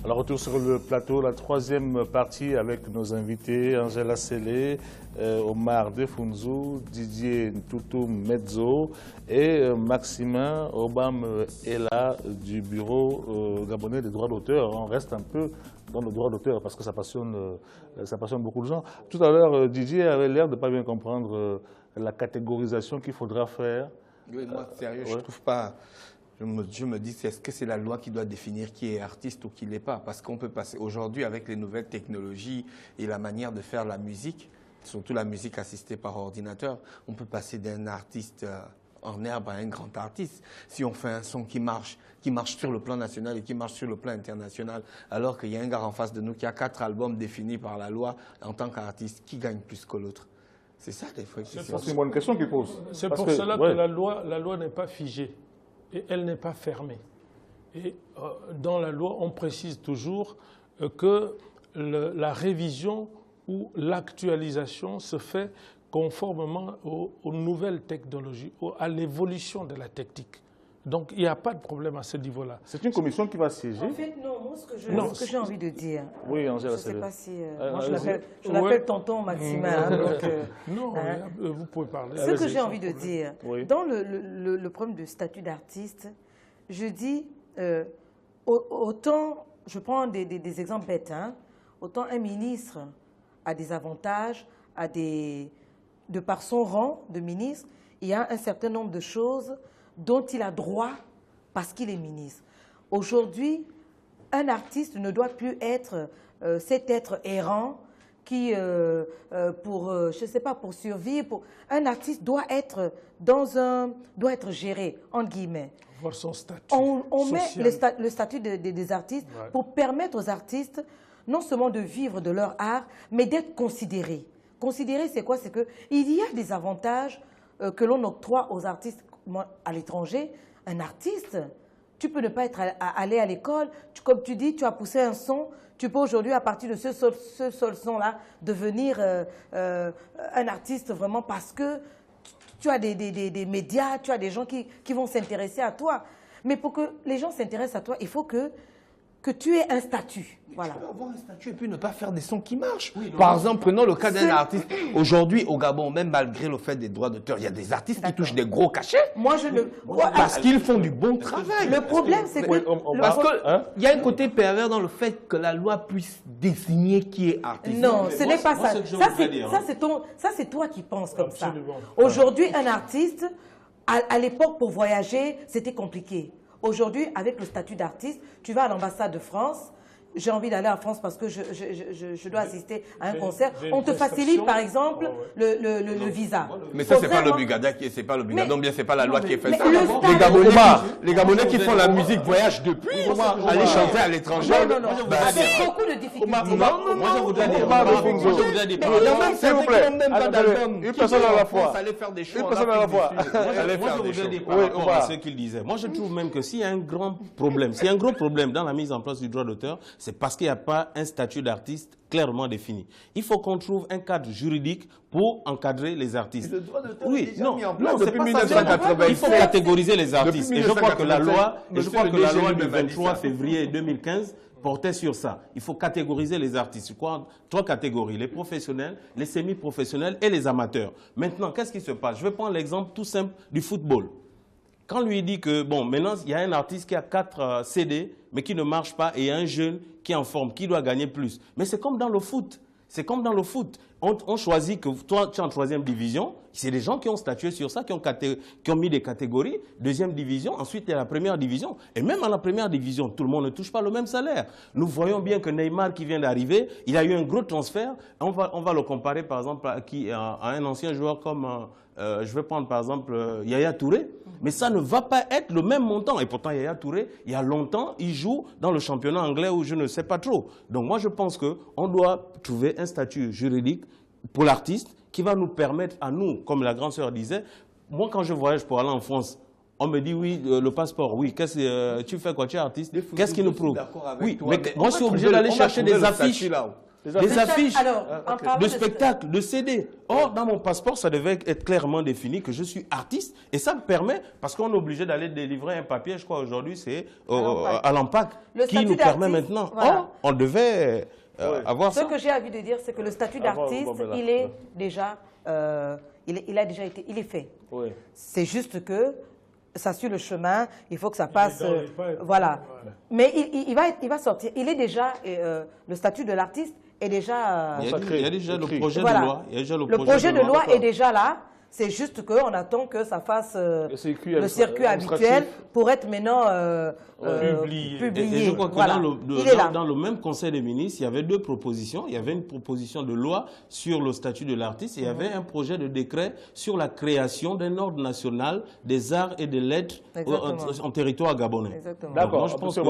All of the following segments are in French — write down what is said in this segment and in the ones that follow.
Alors, retour sur le plateau, la troisième partie avec nos invités, Angela Sélé, Omar Defunzu, Didier Ntutu Mezzo et Maximin Obam Ela du Bureau gabonais des droits d'auteur. On reste un peu dans le droit d'auteur parce que ça passionne beaucoup de gens. Tout à l'heure, Didier avait l'air de ne pas bien comprendre la catégorisation qu'il faudra faire. Oui, moi, sérieux, je ne trouve pas... Je me dis, est-ce que c'est la loi qui doit définir qui est artiste ou qui ne l'est pas? Parce qu'on peut passer aujourd'hui, avec les nouvelles technologies et la manière de faire la musique, surtout la musique assistée par ordinateur, on peut passer d'un artiste en herbe à un grand artiste. Si on fait un son qui marche sur le plan national et qui marche sur le plan international, alors qu'il y a un gars en face de nous qui a 4 albums définis par la loi en tant qu'artiste, qui gagne plus que l'autre? C'est ça les fois. C'est une bonne question qu'il pose. C'est pour cela que la loi n'est pas figée. Et elle n'est pas fermée. Et dans la loi, on précise toujours que la révision ou l'actualisation se fait conformément aux nouvelles technologies, à l'évolution de la technique. Donc, il n'y a pas de problème à ce niveau-là. C'est une commission qui va siéger? En fait, non. Moi, ce que j'ai envie de dire, oui, Angela, je ne sais pas si... moi, je l'appelle tonton Maximin. Non, vous pouvez parler. Ce que j'ai envie de dire, dans le problème de statut d'artiste, je dis, autant, je prends des exemples bêtes, hein, autant un ministre a des avantages, de par son rang de ministre, il y a un certain nombre de choses dont il a droit parce qu'il est ministre. Aujourd'hui, un artiste ne doit plus être cet être errant qui, je sais pas, pour survivre, un artiste doit être doit être géré, entre guillemets. Voir son statut on met le statut des artistes pour permettre aux artistes non seulement de vivre de leur art, mais d'être considérés. Considérés, c'est quoi? C'est qu'il y a des avantages que l'on octroie aux artistes à l'étranger. Un artiste, tu peux ne pas être allé à l'école, comme tu dis, tu as poussé un son, tu peux aujourd'hui, à partir de ce seul son-là, devenir un artiste vraiment parce que tu as des médias, tu as des gens qui vont s'intéresser à toi. Mais pour que les gens s'intéressent à toi, il faut que tu aies un statut. Voilà. Tu peux avoir un statut et puis ne pas faire des sons qui marchent. Oui, par exemple, prenons le cas d'un artiste. Aujourd'hui, au Gabon, même malgré le fait des droits d'auteur, il y a des artistes qui touchent des gros cachets. Moi, je ne... Parce qu'ils font du bon travail. Le problème, c'est que... Parce qu'il y a un côté pervers dans le fait que la loi puisse désigner qui est artiste. Non, ce n'est pas ça. Ça, c'est toi qui penses comme ça. Aujourd'hui, un artiste, à l'époque, pour voyager, c'était compliqué. Aujourd'hui, avec le statut d'artiste, tu vas à l'ambassade de France. J'ai envie d'aller en France parce que je dois assister à un concert. On te facilite, par exemple, le visa. Mais ça, c'est pas l'obligatoire, c'est pas l'obligatoire. Bien, c'est pas la loi qui est faite. Les Gabonais qui font la musique voyagent depuis aller chanter à l'étranger. Non. Avec beaucoup de difficultés. Moi, je voudrais dire. S'il vous plaît. Une personne à la fois. Aller faire des shows. Une personne à la fois. Moi, je voudrais dire par rapport à ce qu'il disait. Moi, je trouve même que s'il y a un grand problème, s'il y a un gros problème dans la mise en place du droit d'auteur, c'est parce qu'il n'y a pas un statut d'artiste clairement défini. Il faut qu'on trouve un cadre juridique pour encadrer les artistes. Le droit d'auteur oui, est déjà mis en place non, depuis pas ça. 1987. Il faut catégoriser les artistes. Et je crois que la loi, du 23 février 2015 portait sur ça. Il faut catégoriser les artistes. Trois catégories, les professionnels, les semi-professionnels et les amateurs. Maintenant, qu'est-ce qui se passe? Je vais prendre l'exemple tout simple du football. Quand lui dit que, bon, maintenant, il y a un artiste qui a 4 CD, mais qui ne marche pas, et il y a un jeune qui est en forme, qui doit gagner plus. Mais c'est comme dans le foot. C'est comme dans le foot. On choisit que toi, tu es en 3e division. C'est des gens qui ont statué sur ça, qui ont mis des catégories. 2e division, ensuite il y a la 1re division. Et même à la 1re division, tout le monde ne touche pas le même salaire. Nous voyons bien que Neymar qui vient d'arriver, il a eu un gros transfert. On va le comparer par exemple à un ancien joueur comme... je vais prendre par exemple Yaya Touré, mais ça ne va pas être le même montant. Et pourtant, Yaya Touré, il y a longtemps, il joue dans le championnat anglais où je ne sais pas trop. Donc moi, je pense qu'on doit trouver un statut juridique pour l'artiste qui va nous permettre à nous, comme la grande sœur disait, moi quand je voyage pour aller en France, on me dit oui, le passeport, oui, tu fais quoi, tu es artiste, qu'est-ce qui nous prouve? Oui, mais moi je suis obligé d'aller chercher des affiches. des affiches Alors, de spectacles, de CD. Or, dans mon passeport, ça devait être clairement défini que je suis artiste. Et ça me permet, parce qu'on est obligé d'aller délivrer un papier, je crois aujourd'hui, c'est à l'ANPAC, qui nous permet maintenant. Voilà. Or, on devait avoir ça. Ce que j'ai envie de dire, c'est que le statut d'artiste, il est déjà, il est fait. Oui. C'est juste que ça suit le chemin, il faut que ça passe, voilà. Mais il va sortir. Il est déjà, le statut de l'artiste est déjà... Il y a déjà le projet voilà. de loi. Il y a déjà le projet de loi est déjà là. C'est juste qu'on attend que ça fasse le circuit habituel pour être maintenant publié. Et je crois que voilà. dans le même Conseil des ministres, il y avait deux propositions. Il y avait une proposition de loi sur le statut de l'artiste et il y avait un projet de décret sur la création d'un ordre national des arts et des lettres en territoire gabonais. D'accord, je pense que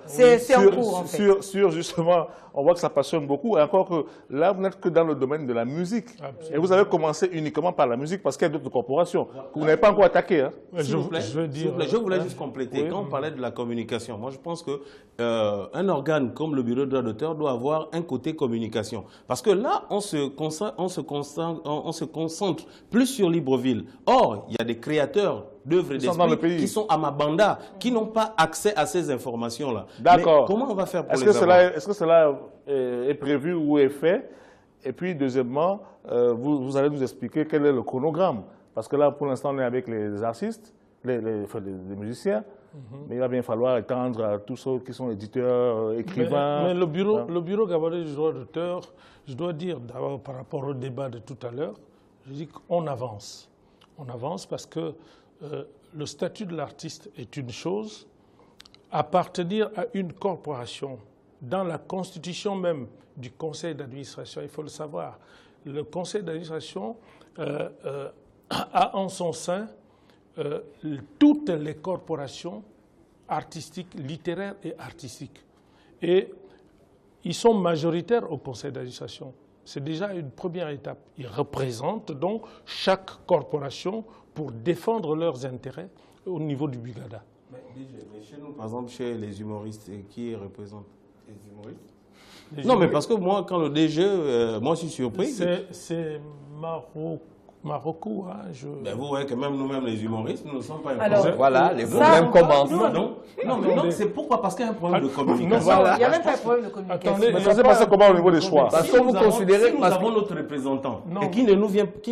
c'est en cours, en fait. Sur justement, on voit que ça passionne beaucoup. Et encore que là, vous n'êtes que dans le domaine de la musique. Absolument. Et vous avez commencé uniquement par la musique parce qu'il y a d'autres corporations que vous n'avez pas encore attaquées. Hein. Je voulais juste compléter. Quand on parlait de la communication, moi je pense qu'un organe comme le bureau de droit d'auteur doit avoir un côté communication. Parce que là, on se concentre plus sur Libreville. Or, il y a des créateurs d'œuvres et d'esprit qui sont à Mabanda, qui n'ont pas accès à ces informations-là. D'accord. Comment on va faire pour Est-ce que cela est prévu ou est fait? Et puis, deuxièmement, vous allez nous expliquer quel est le chronogramme. Parce que là, pour l'instant, on est avec les artistes, les musiciens. Mais il va bien falloir étendre à tous ceux qui sont éditeurs, écrivains. Mais le bureau gabonais du droit d'auteur, je dois dire d'abord par rapport au débat de tout à l'heure, je dis qu'on avance. On avance parce que le statut de l'artiste est une chose, appartenir à une corporation, dans la constitution même du conseil d'administration, il faut le savoir, le conseil d'administration a en son sein toutes les corporations artistiques, littéraires et artistiques. Et ils sont majoritaires au conseil d'administration. C'est déjà une première étape. Ils représentent donc chaque corporation pour défendre leurs intérêts au niveau du Bugada. Mais chez nous, par exemple, chez les humoristes, qui représente les humoristes? Non, mais parce que moi, quand le DG, moi je suis surpris. C'est Marocco, hein, Ben vous voyez que même nous-mêmes, les humoristes, nous ne sommes pas informés. Alors, voilà, les problèmes commencent. Non, c'est pourquoi? Parce qu'il y a un problème de communication. Voilà. Il n'y a même pas de problème de communication. Mais ça s'est passé comment au niveau des choix? Parce que vous considérez que nous avons notre représentant et qui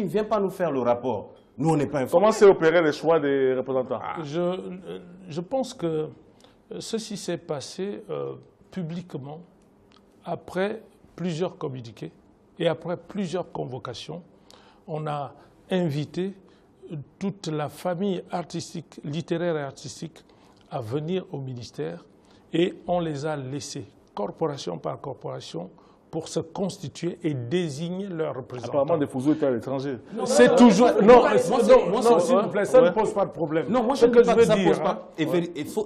ne vient pas nous faire le rapport. Nous, on n'est pas informés. Comment s'est opéré le choix des représentants? Je pense que ceci s'est passé publiquement après plusieurs communiqués et après plusieurs convocations. On a invité toute la famille artistique, littéraire et artistique à venir au ministère et on les a laissés, corporation par corporation, pour se constituer et désigner leurs représentants. Apparemment, des Fouzou étaient à l'étranger. C'est toujours... Non, s'il vous plaît, ça ne pose pas de problème. Non, moi je ne dis pas que ça pose pas.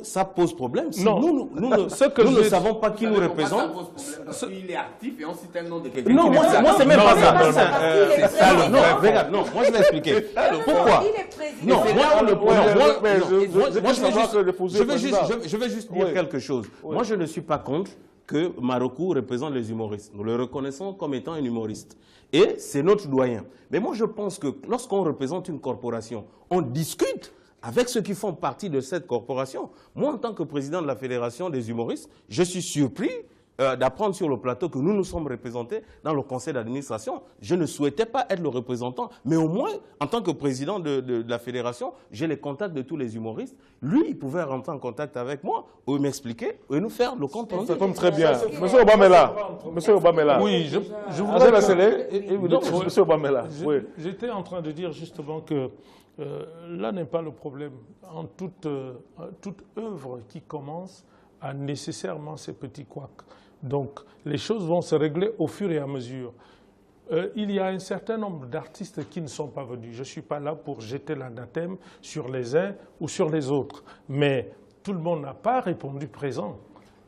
Ça pose problème si nous ne savons pas qui nous représente. Il est actif et on cite un nom de quelqu'un. Non, moi c'est même pas ça. C'est ça le vrai. Regarde, non, moi je vais expliquer. Pourquoi? Non, je vais juste dire quelque chose. Moi je ne suis pas contre que Marocco représente les humoristes. Nous le reconnaissons comme étant un humoriste. Et c'est notre doyen. Mais moi, je pense que lorsqu'on représente une corporation, on discute avec ceux qui font partie de cette corporation. Moi, en tant que président de la Fédération des humoristes, je suis surpris d'apprendre sur le plateau que nous nous sommes représentés dans le conseil d'administration. Je ne souhaitais pas être le représentant, mais au moins, en tant que président de la fédération, j'ai les contacts de tous les humoristes. Lui, il pouvait rentrer en contact avec moi, ou m'expliquer, et nous faire le compte rendu. Ça tombe très bien. Monsieur Obama est là. Monsieur Obama est là. Oui, je voudrais... Monsieur Obama est là. J'étais en train de dire justement que là n'est pas le problème. En toute œuvre qui commence a nécessairement ces petits couacs. Donc, les choses vont se régler au fur et à mesure. Il y a un certain nombre d'artistes qui ne sont pas venus. Je ne suis pas là pour jeter l'anathème sur les uns ou sur les autres. Mais tout le monde n'a pas répondu présent.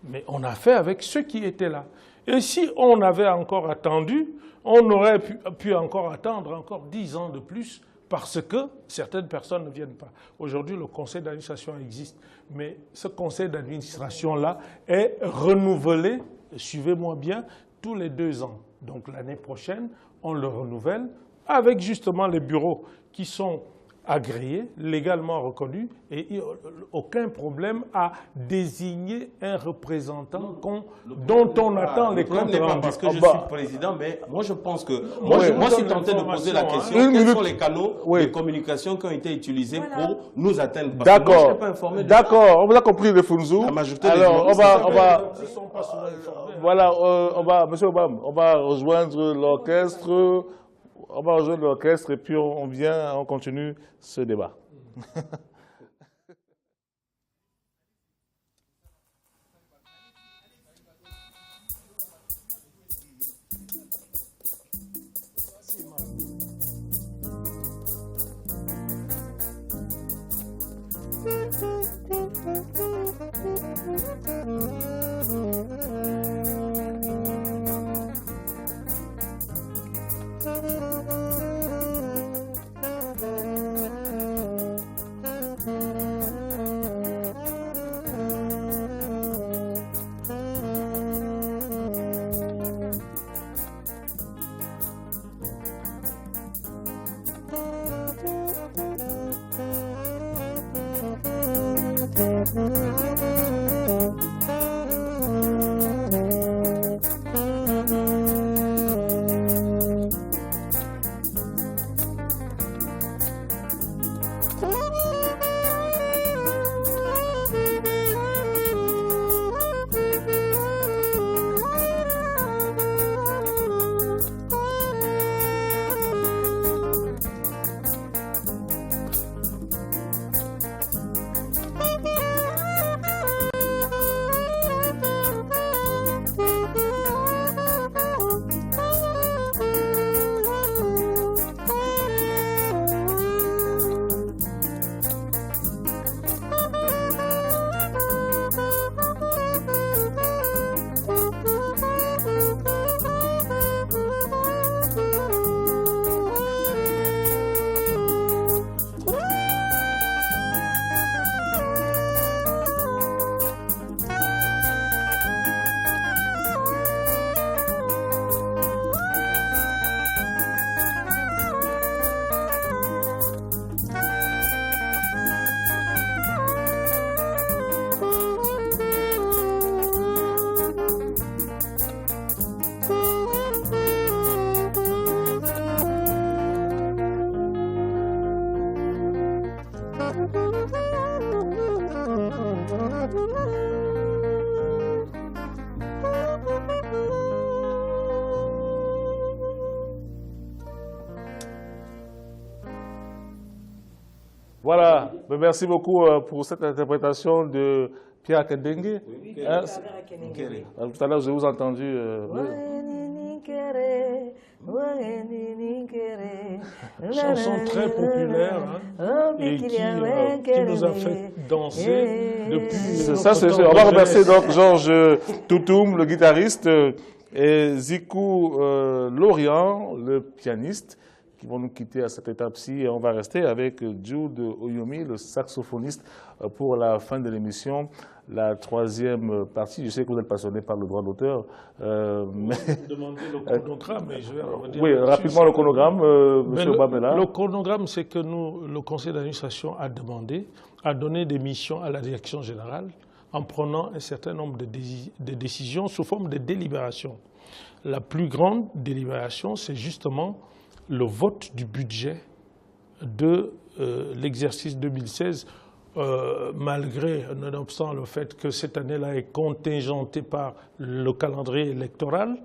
Mais on a fait avec ceux qui étaient là. Et si on avait encore attendu, on aurait pu encore attendre encore 10 ans de plus parce que certaines personnes ne viennent pas. Aujourd'hui, le conseil d'administration existe. Mais ce conseil d'administration-là est renouvelé, suivez-moi bien, tous les 2 ans. Donc l'année prochaine, on le renouvelle avec justement les bureaux qui sont agréés, légalement reconnus, et aucun problème à désigner un représentant dont on attend les comptes rendus. Parce que je suis président, mais moi je pense que... Moi je suis tenté de poser la question, quels sont les canaux de communication qui ont été utilisés pour nous atteindre? D'accord, d'accord, on vous a compris le Funzu. La majorité alors, on va, Monsieur Obama, on va rejoindre l'orchestre. On va rejoindre l'orchestre et puis on continue ce débat. Voilà, merci beaucoup pour cette interprétation de Pierre Kendengue. Tout à l'heure, je vous ai entendu. Chanson très populaire et qui nous a fait danser depuis. Ça, on va remercier donc Georges Toutoum, le guitariste, et Zikou Lorient, le pianiste, qui vont nous quitter à cette étape-ci. Et on va rester avec Jude Oyomi, le saxophoniste, pour la fin de l'émission. La troisième partie, je sais que vous êtes passionné par le droit d'auteur. Mais... Demandez le chronogramme, mais je vais revenir. Oui, rapidement le chronogramme, M. Obamela. Le chronogramme, c'est que nous, le conseil d'administration a demandé, a donné des missions à la direction générale en prenant un certain nombre de décisions sous forme de délibération. La plus grande délibération, c'est justement le vote du budget de l'exercice 2016, malgré, nonobstant le fait que cette année-là est contingentée par le calendrier électoral,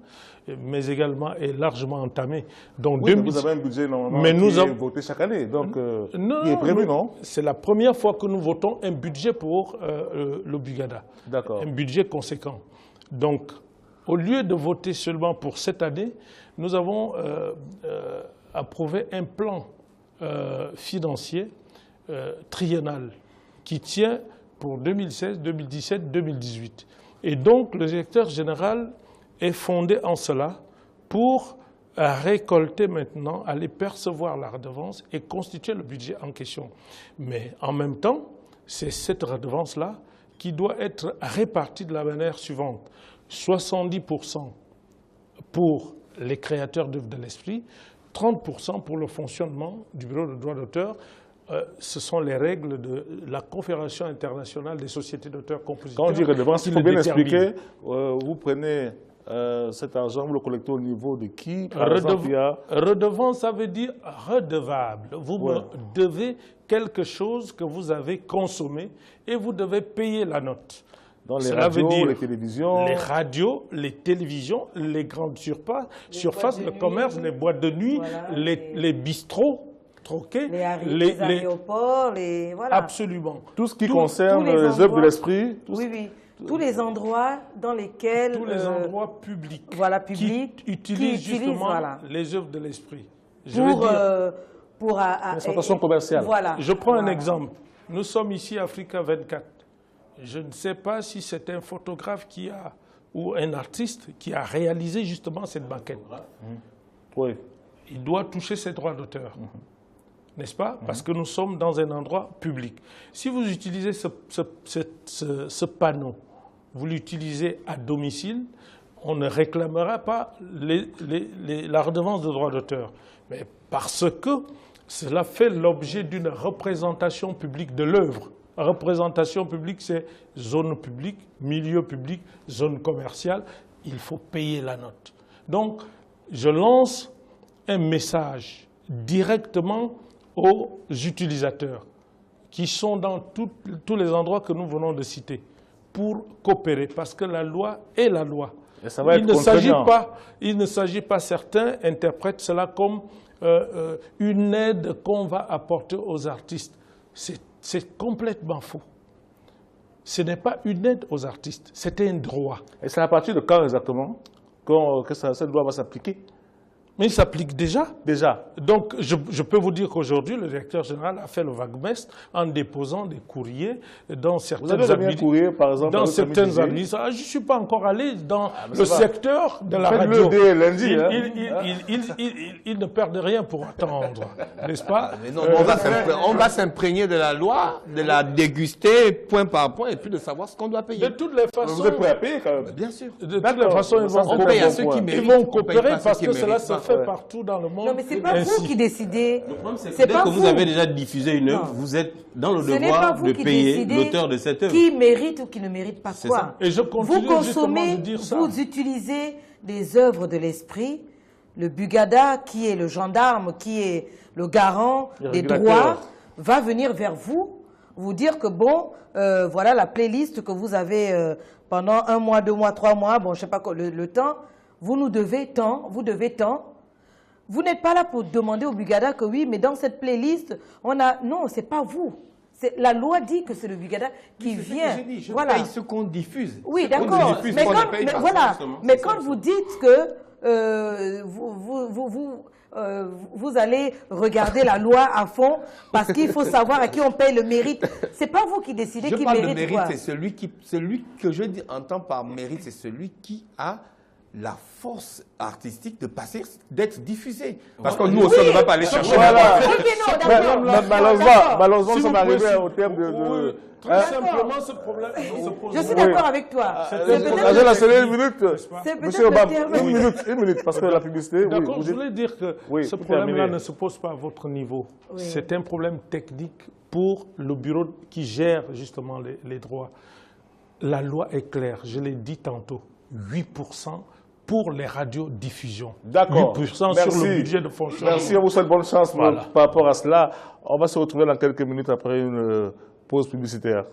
mais également est largement entamée. Donc, oui, vous avez un budget normalement qui est voté chaque année, donc qui est prévu, non? C'est la première fois que nous votons un budget pour le Bugada. D'accord. Un budget conséquent. Donc, au lieu de voter seulement pour cette année, nous avons approuvé un plan financier triennal qui tient pour 2016, 2017, 2018. Et donc, le directeur général est fondé en cela pour récolter maintenant, aller percevoir la redevance et constituer le budget en question. Mais en même temps, c'est cette redevance-là qui doit être répartie de la manière suivante. 70% pour les créateurs d'œuvres de l'esprit, 30% pour le fonctionnement du bureau de droit d'auteur. Ce sont les règles de la Confédération internationale des sociétés d'auteurs-compositeurs. Quand on dit redevance, il faut bien expliquer, vous prenez cet argent, vous le collectez au niveau de qui? Redevance, ça veut dire redevable. Vous me devez quelque chose que vous avez consommé et vous devez payer la note. Dans les radios, les télévisions. Les radios, les télévisions, les grandes surfaces, le commerce, les boîtes de nuit, voilà, les bistrots. Les aéroports, voilà. Absolument. Tout ce qui concerne les œuvres de l'esprit. Oui. Tous les endroits dans lesquels... Tous les endroits publics. Voilà, publics. Qui utilisent justement les œuvres de l'esprit. Pour l'exploitation commerciale. Voilà. Je prends un exemple. Nous sommes ici à Africa 24. Je ne sais pas si c'est un photographe ou un artiste qui a réalisé justement cette maquette. Oui. Il doit toucher ses droits d'auteur. N'est-ce pas? Parce que nous sommes dans un endroit public. Si vous utilisez ce panneau, vous l'utilisez à domicile, on ne réclamera pas la redevance de droits d'auteur. Mais parce que cela fait l'objet d'une représentation publique de l'œuvre. Représentation publique, c'est zone publique, milieu public, zone commerciale. Il faut payer la note. Donc, je lance un message directement aux utilisateurs qui sont dans tous les endroits que nous venons de citer pour coopérer, parce que la loi est la loi. Et ça va être contraignant. Il ne s'agit pas, certains interprètent cela comme une aide qu'on va apporter aux artistes. C'est complètement faux. Ce n'est pas une aide aux artistes, c'est un droit. Et c'est à partir de quand exactement que cette loi va s'appliquer? Mais il s'applique déjà. Déjà. Donc, je peux vous dire qu'aujourd'hui, le directeur général a fait le vague-messe en déposant des courriers dans certaines administrations. Je ne suis pas encore allé dans le secteur de la radio. Lundi, il ne perd rien pour attendre, n'est-ce pas? Mais non, on va s'imprégner de la loi, de la déguster point par point et puis de savoir ce qu'on doit payer. De toutes les façons. Vous êtes prêt à payer quand même? Bien sûr. De toutes les façons, ils vont coopérer parce que cela se fait partout dans le monde. Non, mais ce n'est pas vous qui décidez. Le problème, c'est que dès que vous avez déjà diffusé une œuvre, vous êtes dans le devoir de payer l'auteur de cette œuvre. Qui mérite ou qui ne mérite pas quoi. Ça. Et je continue vous consommez, de dire ça. Vous utilisez des œuvres de l'esprit. Le Bugada, qui est le gendarme, qui est le garant des droits, va venir vers vous, vous dire que bon, voilà la playlist que vous avez pendant 1 mois, 2 mois, 3 mois, bon, je ne sais pas le temps, vous nous devez tant, vous devez tant. Vous n'êtes pas là pour demander au Bugada que oui, mais dans cette playlist, on a... Non, ce n'est pas vous. La loi dit que c'est le Bugada qui vient. Je paye ce qu'on diffuse. Oui, d'accord. Mais quand vous dites que vous allez regarder la loi à fond parce qu'il faut savoir à qui on paye le mérite, ce n'est pas vous qui décidez qui mérite quoi. Je parle de mérite, c'est celui que je entends par mérite, c'est celui qui a la force artistique de passer, d'être diffusé. Parce que nous aussi, on ne va pas aller chercher. Voilà. Malheureusement, nous sommes arrivés au terme de... Très simplement, ce problème se pose. Je suis d'accord avec toi. J'ai accéléré une minute. Monsieur Obama, une minute, parce que la publicité... D'accord, je voulais dire que ce problème-là ne se pose pas à votre niveau. C'est un problème technique pour le bureau qui gère justement les droits. La loi est claire, je l'ai dit tantôt, 8% pour les radiodiffusions. D'accord. 8% sur le budget de fonctionnement. Merci, on vous souhaite bonne chance par rapport à cela. On va se retrouver dans quelques minutes après une pause publicitaire.